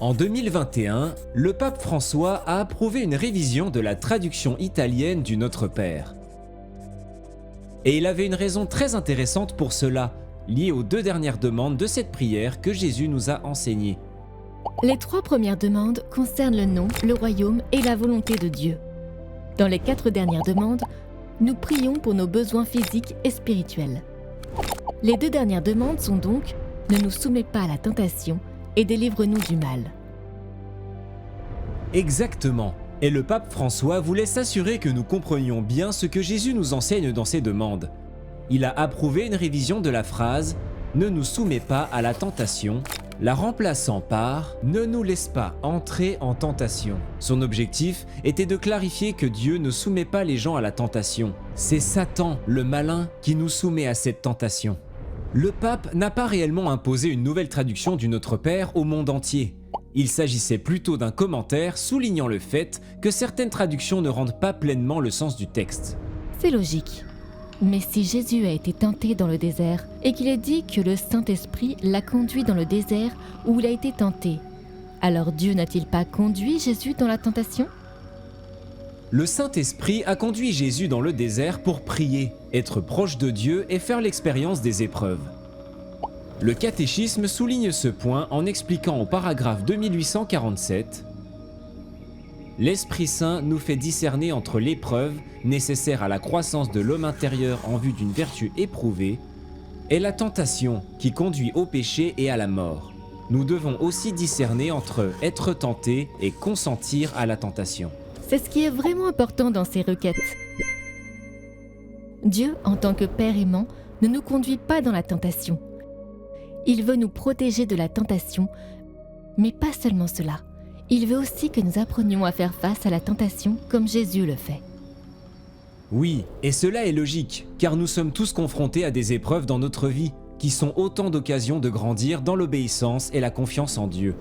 En 2021, le pape François a approuvé une révision de la traduction italienne du Notre Père. Et il avait une raison très intéressante pour cela, liée aux 2 dernières demandes de cette prière que Jésus nous a enseignées. Les 3 premières demandes concernent le nom, le royaume et la volonté de Dieu. Dans les 4 dernières demandes, nous prions pour nos besoins physiques et spirituels. Les 2 dernières demandes sont donc « Ne nous soumets pas à la tentation et délivre-nous du mal ». Exactement. Et le pape François voulait s'assurer que nous comprenions bien ce que Jésus nous enseigne dans ses demandes. Il a approuvé une révision de la phrase « Ne nous soumets pas à la tentation », la remplaçant par « Ne nous laisse pas entrer en tentation ». Son objectif était de clarifier que Dieu ne soumet pas les gens à la tentation. C'est Satan, le malin, qui nous soumet à cette tentation. Le pape n'a pas réellement imposé une nouvelle traduction du Notre Père au monde entier. Il s'agissait plutôt d'un commentaire soulignant le fait que certaines traductions ne rendent pas pleinement le sens du texte. C'est logique. Mais si Jésus a été tenté dans le désert et qu'il est dit que le Saint-Esprit l'a conduit dans le désert où il a été tenté, alors Dieu n'a-t-il pas conduit Jésus dans la tentation ? Le Saint-Esprit a conduit Jésus dans le désert pour prier, être proche de Dieu et faire l'expérience des épreuves. Le catéchisme souligne ce point en expliquant au paragraphe 2847 « L'Esprit Saint nous fait discerner entre l'épreuve, nécessaire à la croissance de l'homme intérieur en vue d'une vertu éprouvée, et la tentation qui conduit au péché et à la mort. Nous devons aussi discerner entre être tenté et consentir à la tentation. » C'est ce qui est vraiment important dans ces requêtes. Dieu, en tant que Père aimant, ne nous conduit pas dans la tentation. Il veut nous protéger de la tentation, mais pas seulement cela. Il veut aussi que nous apprenions à faire face à la tentation comme Jésus le fait. Oui, et cela est logique, car nous sommes tous confrontés à des épreuves dans notre vie, qui sont autant d'occasions de grandir dans l'obéissance et la confiance en Dieu.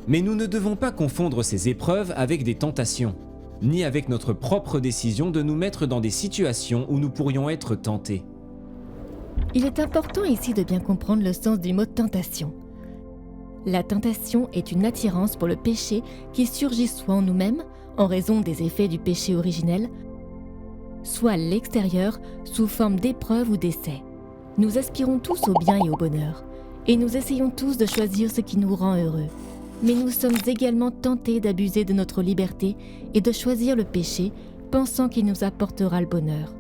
Mais nous ne devons pas confondre ces épreuves avec des tentations, ni avec notre propre décision de nous mettre dans des situations où nous pourrions être tentés. Il est important ici de bien comprendre le sens du mot tentation. La tentation est une attirance pour le péché qui surgit soit en nous-mêmes, en raison des effets du péché originel, soit à l'extérieur sous forme d'épreuves ou d'essais. Nous aspirons tous au bien et au bonheur, et nous essayons tous de choisir ce qui nous rend heureux. Mais nous sommes également tentés d'abuser de notre liberté et de choisir le péché, pensant qu'il nous apportera le bonheur.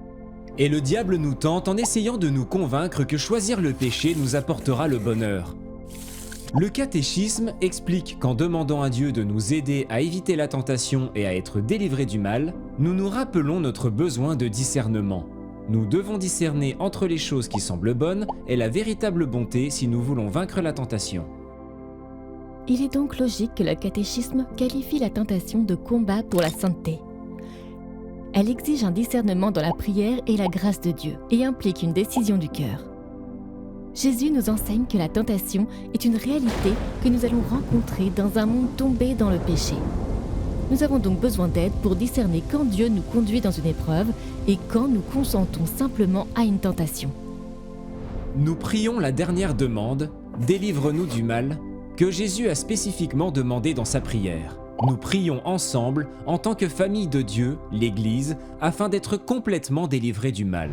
Et le diable nous tente en essayant de nous convaincre que choisir le péché nous apportera le bonheur. Le catéchisme explique qu'en demandant à Dieu de nous aider à éviter la tentation et à être délivrés du mal, nous nous rappelons notre besoin de discernement. Nous devons discerner entre les choses qui semblent bonnes et la véritable bonté si nous voulons vaincre la tentation. Il est donc logique que le catéchisme qualifie la tentation de combat pour la sainteté. Elle exige un discernement dans la prière et la grâce de Dieu et implique une décision du cœur. Jésus nous enseigne que la tentation est une réalité que nous allons rencontrer dans un monde tombé dans le péché. Nous avons donc besoin d'aide pour discerner quand Dieu nous conduit dans une épreuve et quand nous consentons simplement à une tentation. Nous prions la dernière demande, « Délivre-nous du mal », que Jésus a spécifiquement demandé dans sa prière. Nous prions ensemble en tant que famille de Dieu, l'Église, afin d'être complètement délivrés du mal.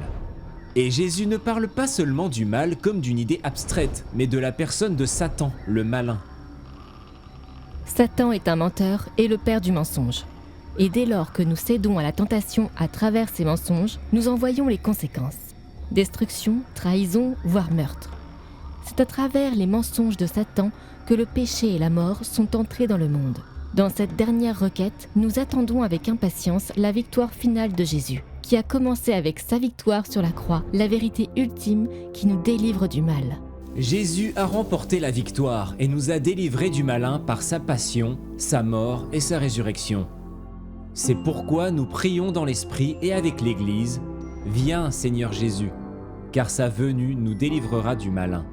Et Jésus ne parle pas seulement du mal comme d'une idée abstraite, mais de la personne de Satan, le malin. Satan est un menteur et le père du mensonge. Et dès lors que nous cédons à la tentation à travers ces mensonges, nous en voyons les conséquences. Destruction, trahison, voire meurtre. C'est à travers les mensonges de Satan que le péché et la mort sont entrés dans le monde. Dans cette dernière requête, nous attendons avec impatience la victoire finale de Jésus, qui a commencé avec sa victoire sur la croix, la vérité ultime qui nous délivre du mal. Jésus a remporté la victoire et nous a délivrés du malin par sa passion, sa mort et sa résurrection. C'est pourquoi nous prions dans l'Esprit et avec l'Église « Viens, Seigneur Jésus, car sa venue nous délivrera du malin. »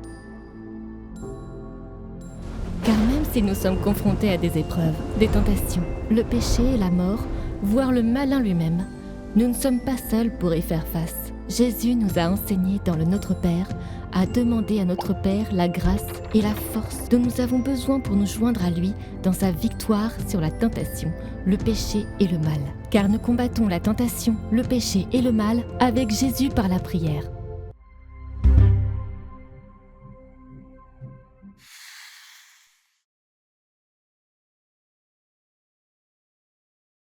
Car même si nous sommes confrontés à des épreuves, des tentations, le péché et la mort, voire le malin lui-même, nous ne sommes pas seuls pour y faire face. Jésus nous a enseigné dans le Notre Père à demander à notre Père la grâce et la force dont nous avons besoin pour nous joindre à lui dans sa victoire sur la tentation, le péché et le mal. Car nous combattons la tentation, le péché et le mal avec Jésus par la prière.